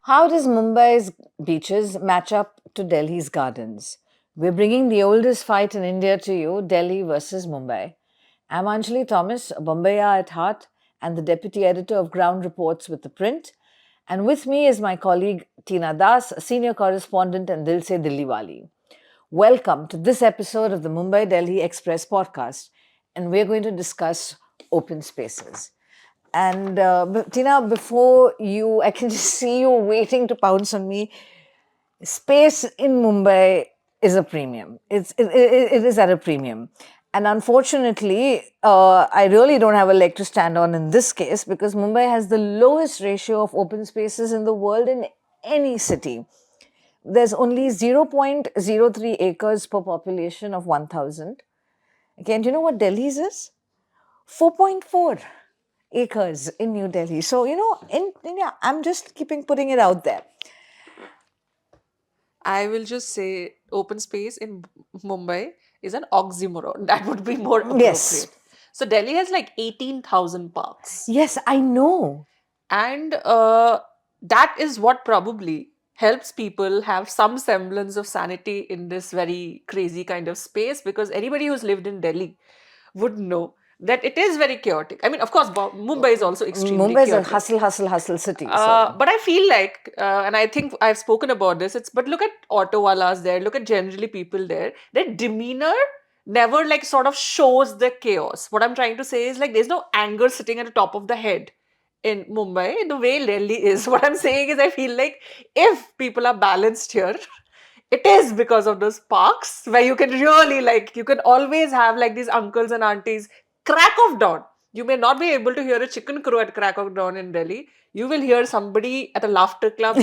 How does Mumbai's beaches match up to Delhi's gardens? We're bringing the oldest fight in India to you, Delhi versus Mumbai. I'm Anjali Thomas, a Bombaya at heart and the deputy editor of ground reports with The Print. And with me is my colleague Tina Das, a senior correspondent and Dil Se Dilli Wali. Welcome to this episode of the Mumbai-Delhi Express podcast, and we're going to discuss open spaces. And Tina, before you, I can just see you waiting to pounce on me. Space in Mumbai is a premium. It is at a premium. And unfortunately, I really don't have a leg to stand on in this case because Mumbai has the lowest ratio of open spaces in the world in any city. There's only 0.03 acres per population of 1,000. Again, do you know what Delhi's is? 4.4 acres in New Delhi. So, in India, I'm just putting it out there. I will just say open space in Mumbai is an oxymoron. That would be more Yes. appropriate. So Delhi has like 18,000 parks. Yes, I know. And that is what probably helps people have some semblance of sanity in this very crazy kind of space, because anybody who's lived in Delhi would know that it is very chaotic. I mean, of course, Mumbai is also extremely Mumbai is a chaotic. hustle city. So, But I feel like, and I think I've spoken about this. But look at auto walas there. Look at generally people there. Their demeanor never like sort of shows the chaos. What I'm trying to say is like there's no anger sitting at the top of the head in Mumbai the way Delhi is. What I'm saying is I feel like if people are balanced here, it is because of those parks where you can really like you can always have like these uncles and aunties crack of dawn. You may not be able to hear a chicken crow at crack of dawn in Delhi. You will hear somebody at a laughter club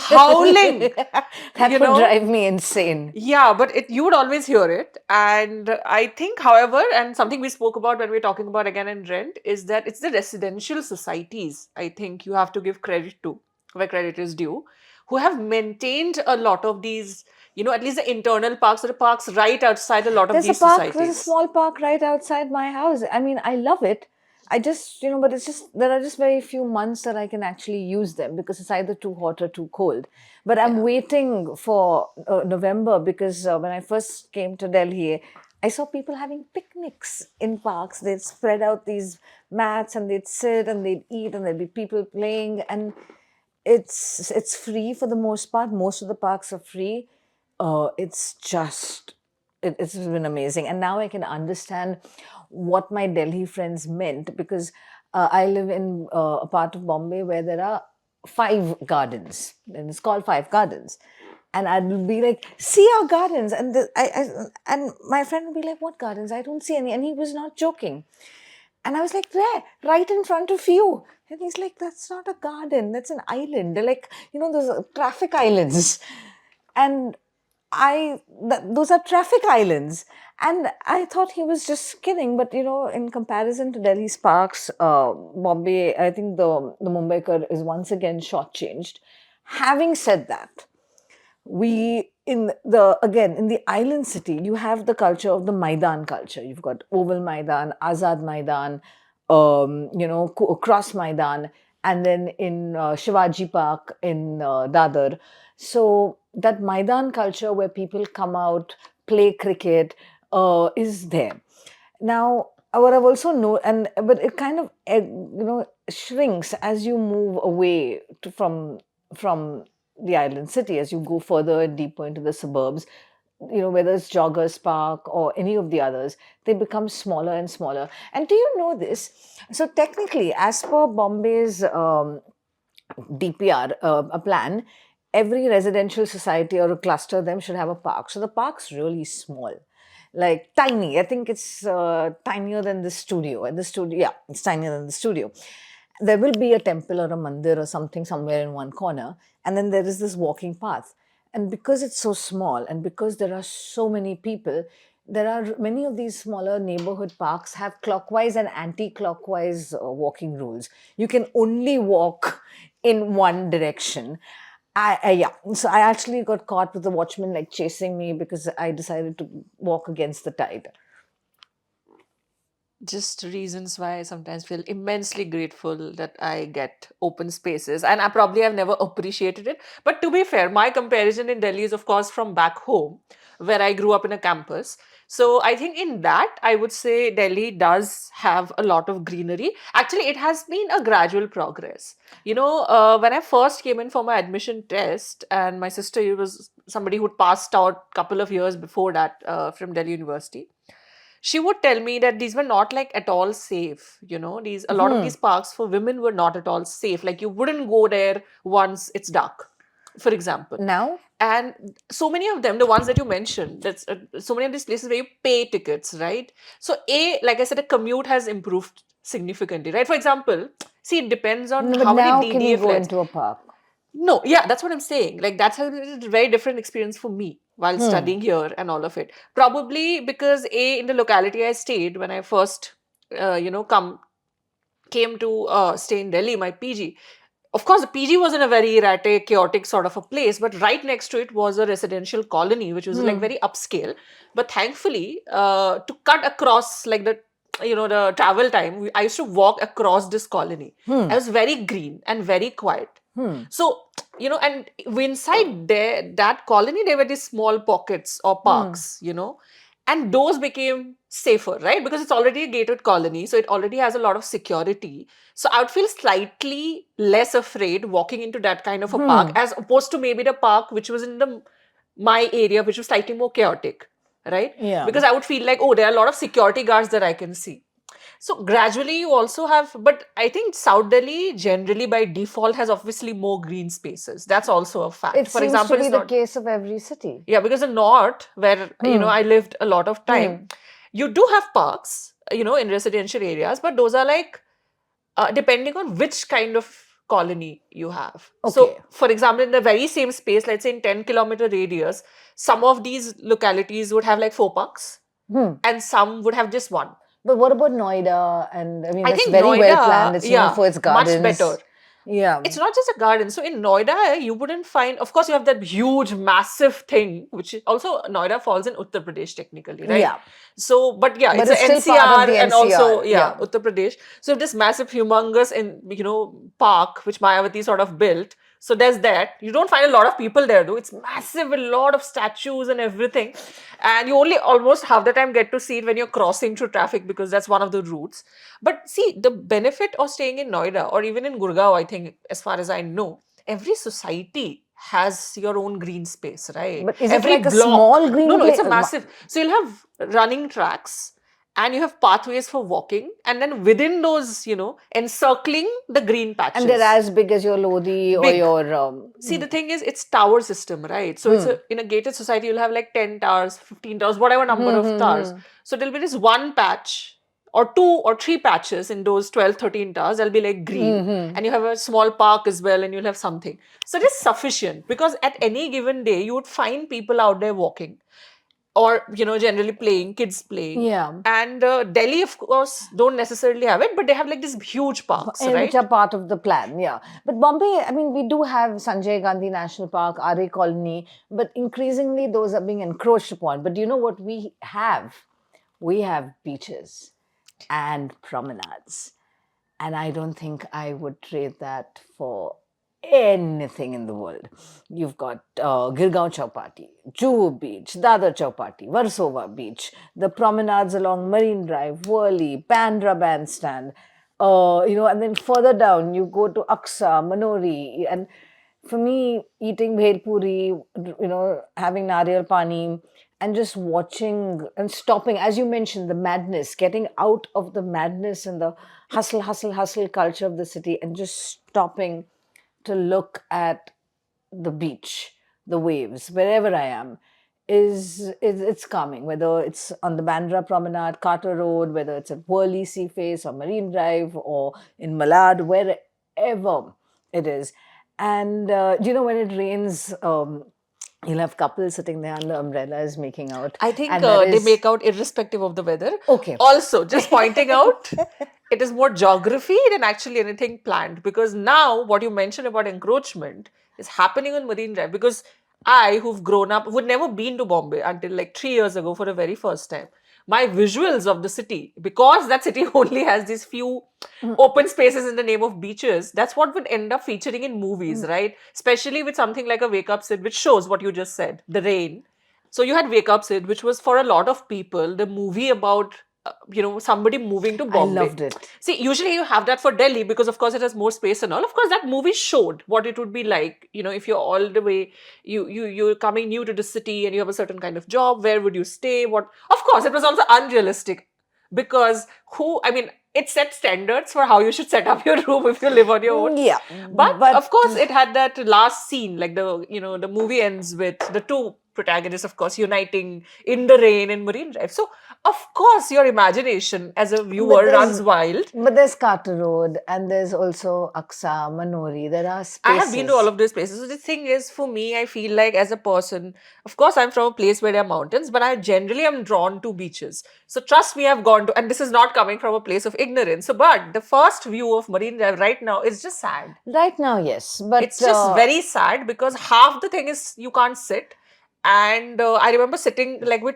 howling. that You would know, drive me insane. yeah, but you would always hear it. And I think, however, and something we spoke about when we are talking about again in rent is that it's the residential societies, I think you have to give credit to where credit is due, who have maintained a lot of these, at least the internal parks or the parks right outside a lot of these There's a societies. small park right outside my house. I mean, I love it. I just, but it's just, there are just very few months that I can actually use them because it's either too hot or too cold. But I'm Yeah. waiting for November because when I first came to Delhi, I saw people having picnics in parks. They'd spread out these mats and they'd sit and they'd eat and there'd be people playing. And it's free for the most part. Most of the parks are free. It's just it's been amazing, and now I can understand what my Delhi friends meant because I live in a part of Bombay where there are 5 gardens, and it's called 5 gardens. And I'd be like, "See our gardens," and and my friend would be like, "What gardens? I don't see any." And he was not joking. And I was like, there, right in front of you. And he's like, that's not a garden, that's an island. They're like, those traffic islands. And those are traffic islands. And I thought he was just kidding. But, in comparison to Delhi's parks, Bombay, I think the Mumbaikar is once again shortchanged. Having said that, in the island city you have the culture of the Maidan culture. You've got Oval Maidan, Azad Maidan, Cross Maidan, and then in Shivaji Park in Dadar. So that Maidan culture where people come out, play cricket, is there. Now, what I've also know, and but it kind of shrinks as you move away from the island city, as you go further and deeper into the suburbs. Whether it's Joggers Park or any of the others, they become smaller and smaller. And do you know this? So technically, as per Bombay's DPR, a plan, every residential society or a cluster of them should have a park. So the park's really small, like tiny. I think it's tinier than the studio. And the studio, yeah, it's tinier than the studio. There will be a temple or a mandir or something somewhere in one corner, and then there is this walking path. And because it's so small, and because there are so many people, there are many of these smaller neighborhood parks have clockwise and anti-clockwise walking rules. You can only walk in one direction. Yeah. So I actually got caught with the watchman like chasing me because I decided to walk against the tide. Just reasons why I sometimes feel immensely grateful that I get open spaces. And I probably have never appreciated it. But to be fair, my comparison in Delhi is, of course, from back home, where I grew up in a campus. So I think in that, I would say Delhi does have a lot of greenery. Actually, it has been a gradual progress. When I first came in for my admission test, and my sister was somebody who passed out a couple of years before that from Delhi University, she would tell me that these were not like at all safe. These a lot of these parks for women were not at all safe. Like you wouldn't go there once it's dark, for example. Now? And so many of them, the ones that you mentioned, that's so many of these places where you pay tickets, right? So like I said, a commute has improved significantly, right? For example, see, it depends on No, but how many now can you DDA go flats. into a park? No, yeah, that's what I'm saying. Like that's a very different experience for me while studying here and all of it. Probably because in the locality I stayed when I first, come came to stay in Delhi, my PG. Of course, the PG was in a very erratic, chaotic sort of a place, but right next to it was a residential colony, which was like very upscale. But thankfully, to cut across like the travel time, I used to walk across this colony. I was very green and very quiet. So, and inside there, that colony, there were these small pockets or parks, and those became safer, right? Because it's already a gated colony, so it already has a lot of security. So I would feel slightly less afraid walking into that kind of a park as opposed to maybe the park which was in my area, which was slightly more chaotic, right? Yeah. Because I would feel like, oh, there are a lot of security guards that I can see. So gradually you also have, but I think South Delhi generally by default has obviously more green spaces. That's also a fact. It For seems to example, be it's the not, case of every city. yeah, because the north, where I lived a lot of time, you do have parks, in residential areas, but those are like depending on which kind of colony you have. Okay. So, for example, in the very same space, let's say in 10-kilometer radius, some of these localities would have like 4 parks, and some would have just one. But what about Noida? And I mean, I that's think very well planned. Noida, It's known yeah, for its much better. gardens. Yeah. It's not just a garden. So in Noida, you wouldn't find, of course, you have that huge, massive thing, which also Noida falls in Uttar Pradesh technically, right? Yeah. So, but yeah, But it's an it's still part of NCR the and also, NCR. yeah, Yeah. Uttar Pradesh. So this massive, humongous, park which Mayawati sort of built. So there's that. You don't find a lot of people there, though. It's massive, a lot of statues and everything. And you only almost half the time get to see it when you're crossing through traffic because that's one of the routes. But see, the benefit of staying in Noida or even in Gurgaon, I think, as far as I know, every society has your own green space, right? But is it Every like a block. small No, green no, it's place? a massive. So you'll have running tracks and you have pathways for walking, and then within those, encircling the green patches. And they're as big as your Lodi or Big. your. See, the thing is, it's tower system, right? So it's in a gated society, you'll have like 10 towers, 15 towers, whatever number of towers. So there'll be this one patch or 2 or 3 patches in those 12, 13 towers. They'll be like green. And you have a small park as well, and you'll have something. So it is sufficient because at any given day, you would find people out there walking or, generally playing, kids playing. Yeah. And Delhi, of course, don't necessarily have it, but they have like these huge parks, And right? which are part of the plan, yeah. But Bombay, I mean, we do have Sanjay Gandhi National Park, RA Colony, but increasingly those are being encroached upon. But do you know what we have? We have beaches and promenades. And I don't think I would trade that for anything in the world. You've got Girgaon Chowpatty, Juhu Beach, Dadar Chowpatty, Versova Beach, the promenades along Marine Drive, Worli, Bandra Bandstand, and then further down you go to Aksa, Manori, and for me, eating bhel puri, having nariyal pani, and just watching and stopping, as you mentioned, the madness, getting out of the madness and the hustle, hustle, hustle culture of the city, and just stopping to look at the beach, the waves, wherever I am, is it's calming. Whether it's on the Bandra Promenade, Carter Road, whether it's at Worli Sea Face or Marine Drive or in Malad, wherever it is. And when it rains, you'll have couples sitting there under umbrellas making out. I think And that they is make out irrespective of the weather. okay. Also, just pointing out, it is more geography than actually anything planned. Because now, what you mentioned about encroachment is happening on Marine Drive. Because I, who've grown up, would never been to Bombay until like 3 years ago for the very first time. my visuals of the city, because that city only has these few open spaces in the name of beaches, that's what would end up featuring in movies, right? Especially with something like a Wake Up Sid, which shows what you just said, the rain. So you had Wake Up Sid, which was for a lot of people the movie about somebody moving to I Bombay. loved it. See, usually you have that for Delhi because of course it has more space and all. Of course, that movie showed what it would be like. If you're all the way you're coming new to the city and you have a certain kind of job, where would you stay? What? Of course, it was also unrealistic because it set standards for how you should set up your room if you live on your own. Yeah, But but of course, it had that last scene, like the movie ends with the two protagonists, of course, uniting in the rain in Marine Drive. So, of course, your imagination as a but viewer runs wild. there's Carter Road and there's also Aksa, Manori. There are I have been to all spaces. of those places. So the thing is, for me, I feel like as a person, of course, I'm from a place where there are mountains, but I generally am drawn to beaches. So trust me, I've gone to, and this is not coming from a place of ignorance. So, but the first view of Marine Drive right now is just sad. Right now, yes, but It's just very sad because half the thing is you can't sit. And I remember sitting like with,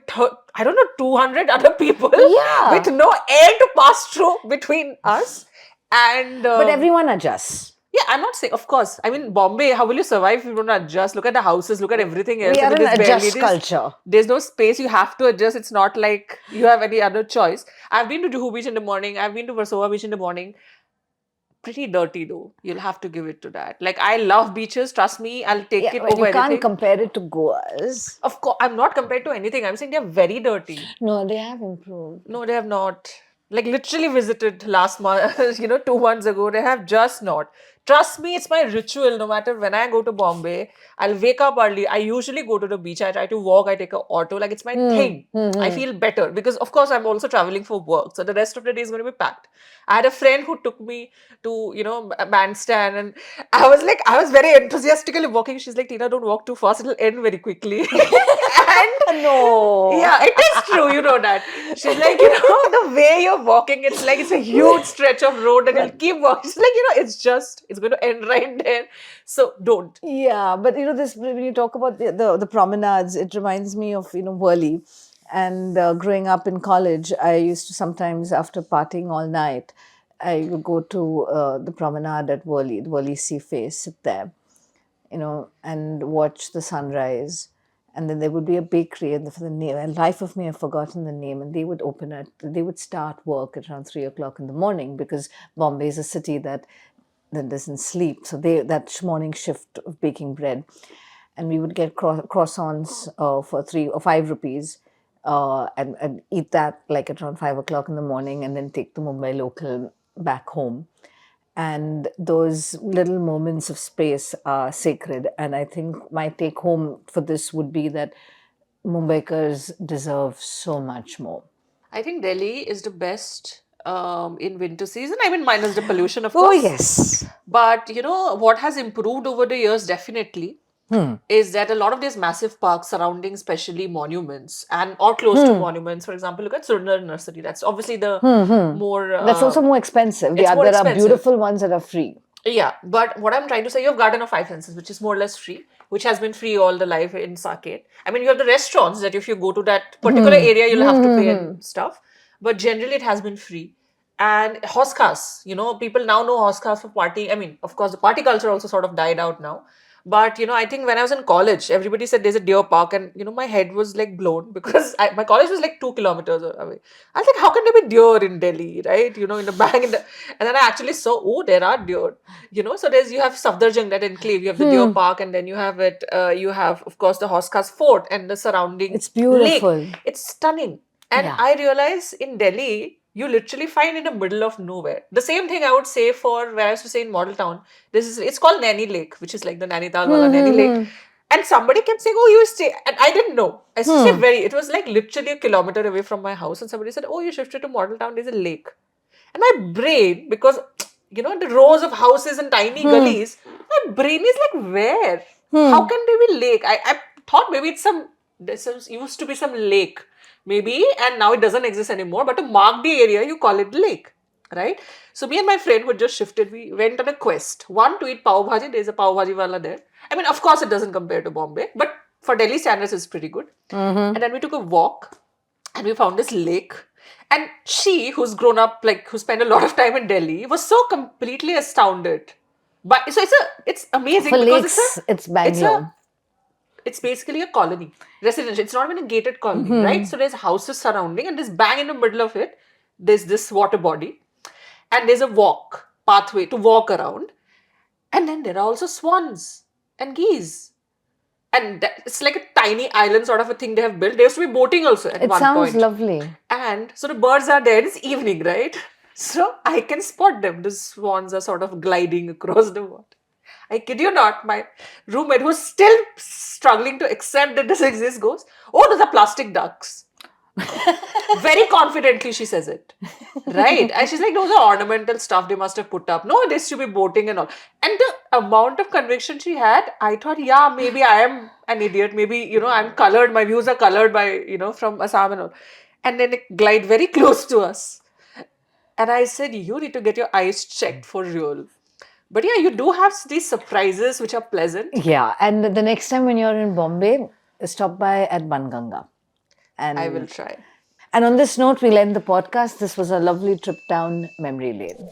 I don't know, 200 other people Yeah. with no air to pass through between us. And but everyone adjusts. yeah, I'm not saying, of course. I mean, Bombay, how will you survive if you don't adjust? Look at the houses, look at everything else. We I are mean, an there's barely adjust culture. there's no space. You have to adjust. It's not like you have any other choice. I've been to Juhu Beach in the morning. I've been to Versova Beach in the morning. Pretty dirty though. You'll have to give it to that. Like, I love beaches. Trust me, I'll take Yeah, it well, over you can't anything. compare it to Goa's. Of course, I'm not compared to anything. I'm saying they're very dirty. No, they have improved. No, they have not. Like, literally visited last month, 2 months ago. They have just not. Trust me, it's my ritual. No matter when I go to Bombay, I'll wake up early. I usually go to the beach. I try to walk. I take an auto. Like, it's my thing. I feel better because, of course, I'm also traveling for work. So the rest of the day is going to be packed. I had a friend who took me to, a bandstand, and I was very enthusiastically walking. She's like, Tina, don't walk too fast. It'll end very quickly. And No. yeah, it is true. You know that. She's like, the way you're walking, it's like it's a huge stretch of road and you'll keep walking. She's like, it's going to end right there. So don't. Yeah, but this when you talk about the promenades, it reminds me of Worli. And growing up in college, I used to sometimes, after partying all night, I would go to the promenade at Worli, the Worli Sea Face, sit there, and watch the sunrise. And then there would be a bakery, and for the name, and life of me, I've forgotten the name. And they would they would start work at around 3 o'clock in the morning because Bombay is a city that doesn't sleep. So that morning shift of baking bread, and we would get croissants for 3 or 5 rupees, and eat that like at around 5 o'clock in the morning, and then take the Mumbai local back home. And those little moments of space are sacred. And I think my take home for this would be that Mumbaikars deserve so much more. I think Delhi is the best in winter season. I mean, minus the pollution, of Oh, course. yes. But what has improved over the years definitely is that a lot of these massive parks surrounding especially monuments or close to monuments. For example, look at Sundar Nursery. That's obviously the more That's also more expensive. it's more There are expensive. beautiful ones that are free. Yeah, but what I'm trying to say, you have Garden of Five Senses, which is more or less free, which has been free all the life in Saket. I mean, you have the restaurants that if you go to that particular area, you'll have to pay and stuff. But generally, it has been free. And Hoskas, people now know Hoskas for party. I mean, of course, the party culture also sort of died out now. But, I think when I was in college, everybody said there's a deer park. And, my head was like blown because my college was like 2 kilometers away. I was like, how can there be deer in Delhi, right? In the back. And then I actually saw, oh, there are deer. So you have Safdarjung, that enclave. You have the deer park. And then you have you have, of course, the Hoskas fort and the surrounding It's beautiful. lake. It's stunning. And Yeah. I realize in Delhi, you literally find in the middle of nowhere. The same thing I would say for where I used to say in Model Town. It's called Naini Lake, which is like the Nainital wala Naini Lake. And somebody kept saying, oh, you stay. And I didn't know. I used to say it was like literally a kilometer away from my house. And somebody said, oh, you shifted to Model Town, there's a lake. And my brain, because, the rows of houses and tiny gullies, my brain is like, where? How can there be lake? I thought maybe there used to be some lake. Maybe, and now it doesn't exist anymore. But to mark the area, you call it lake, right? So me and my friend who just shifted, we went on a quest. One, to eat pav bhaji. There's a pav bhaji wala there. I mean, of course, it doesn't compare to Bombay, but for Delhi standards, it's pretty good. And then we took a walk. and we found this lake. And she, who's grown up, like who spent a lot of time in Delhi, was so completely astounded. But so it's For amazing because lakes, it's it's a Bangalore. it's basically a colony, residential. It's not even a gated colony, right? So there's houses surrounding, and there's bang in the middle of it, there's this water body, and there's a pathway to walk around, and then there are also swans and geese. And it's like a tiny island sort of a thing they have built. There used to be boating also at It one sounds point. lovely. And so the birds are there, it's evening, right? So I can spot them. The swans are sort of gliding across the water. I kid you not, my roommate, who's still struggling to accept that this exists, goes, "Oh, those are plastic ducks." Very confidently, she says it. Right? And she's like, "Those are ornamental stuff they must have put up. No, this should be boating and all." And the amount of conviction she had, I thought, yeah, maybe I am an idiot. Maybe, I'm colored. My views are colored by, from Assam and all. And then it glide very close to us. And I said, you need to get your eyes checked for real. But yeah, you do have these surprises which are pleasant. Yeah, and the next time when you're in Bombay, stop by at Banganga. I will try. And on this note, we'll end the podcast. This was a lovely trip down memory lane.